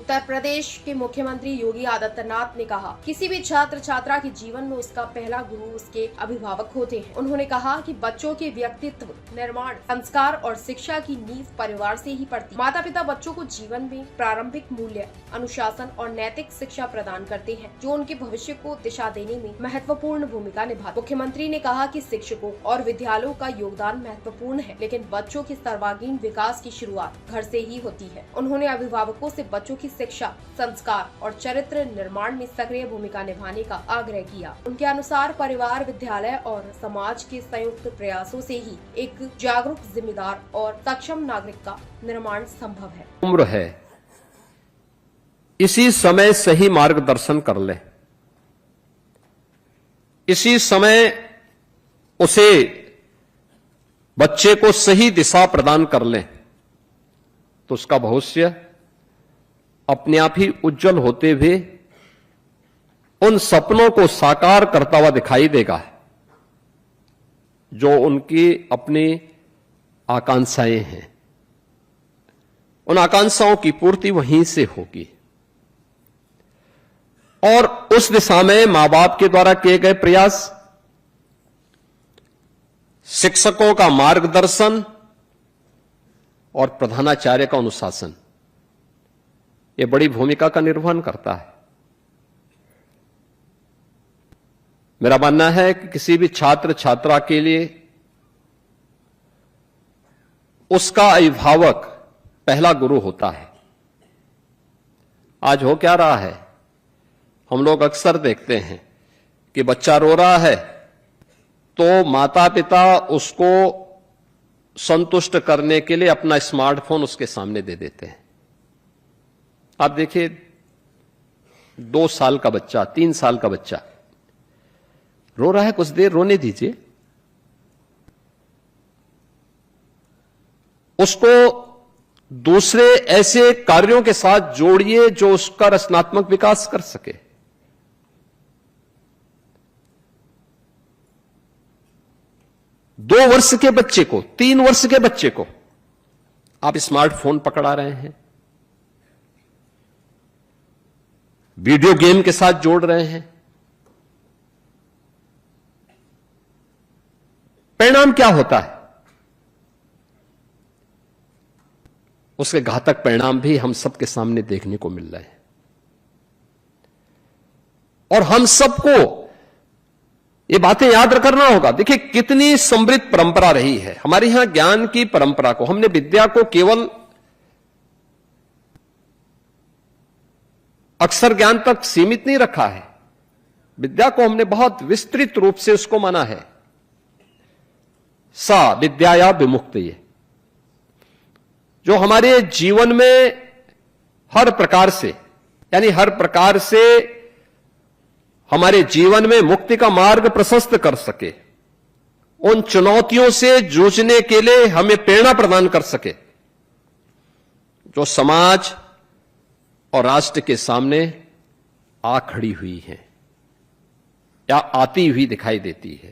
उत्तर प्रदेश के मुख्यमंत्री योगी आदित्यनाथ ने कहा, किसी भी छात्र छात्रा के जीवन में उसका पहला गुरु उसके अभिभावक होते हैं। उन्होंने कहा कि बच्चों के व्यक्तित्व निर्माण, संस्कार और शिक्षा की नींव परिवार से ही पड़ती। माता पिता बच्चों को जीवन में प्रारंभिक मूल्य, अनुशासन और नैतिक शिक्षा प्रदान करते हैं, जो उनके भविष्य को दिशा देने में महत्वपूर्ण भूमिका निभाते। मुख्यमंत्री ने कहा कि शिक्षकों और विद्यालयों का योगदान महत्वपूर्ण है, लेकिन बच्चों के सर्वांगीण विकास की शुरुआत घर से ही होती है। उन्होंने अभिभावकों से बच्चों की शिक्षा, संस्कार और चरित्र निर्माण में सक्रिय भूमिका निभाने का आग्रह किया। उनके अनुसार परिवार, विद्यालय और समाज के संयुक्त प्रयासों से ही एक जागरूक, जिम्मेदार और सक्षम नागरिक का निर्माण संभव है। उम्र है, इसी समय सही मार्गदर्शन कर ले, इसी समय उसे बच्चे को सही दिशा प्रदान कर ले, तो उसका भविष्य अपने आप ही उज्जवल होते हुए उन सपनों को साकार करता हुआ दिखाई देगा जो उनकी अपनी आकांक्षाएं हैं। उन आकांक्षाओं की पूर्ति वहीं से होगी और उस दिशा में मां बाप के द्वारा किए गए प्रयास, शिक्षकों का मार्गदर्शन और प्रधानाचार्य का अनुशासन, ये बड़ी भूमिका का निर्वहन करता है। मेरा मानना है कि किसी भी छात्र छात्रा के लिए उसका अभिभावक पहला गुरु होता है। आज हो क्या रहा है, हम लोग अक्सर देखते हैं कि बच्चा रो रहा है तो माता पिता उसको संतुष्ट करने के लिए अपना स्मार्टफोन उसके सामने दे देते हैं। आप देखिए, 2 साल का बच्चा, 3 साल का बच्चा रो रहा है, कुछ देर रोने दीजिए, उसको दूसरे ऐसे कार्यों के साथ जोड़िए जो उसका रचनात्मक विकास कर सके। दो वर्ष के बच्चे को, 3 वर्ष के बच्चे को आप स्मार्टफोन पकड़ा रहे हैं, वीडियो गेम के साथ जोड़ रहे हैं। परिणाम क्या होता है? उसके घातक परिणाम भी हम सबके सामने देखने को मिल रहे हैं और हम सबको ये बातें याद रखना होगा। देखिए, कितनी समृद्ध परंपरा रही है हमारे यहां। ज्ञान की परंपरा को, हमने विद्या को केवल अक्षर ज्ञान तक सीमित नहीं रखा है, विद्या को हमने बहुत विस्तृत रूप से उसको माना है। सा विद्याया विमुक्तये, जो हमारे जीवन में हर प्रकार से, यानी हर प्रकार से हमारे जीवन में मुक्ति का मार्ग प्रशस्त कर सके, उन चुनौतियों से जूझने के लिए हमें प्रेरणा प्रदान कर सके जो समाज और राष्ट्र के सामने आ खड़ी हुई है या आती हुई दिखाई देती है।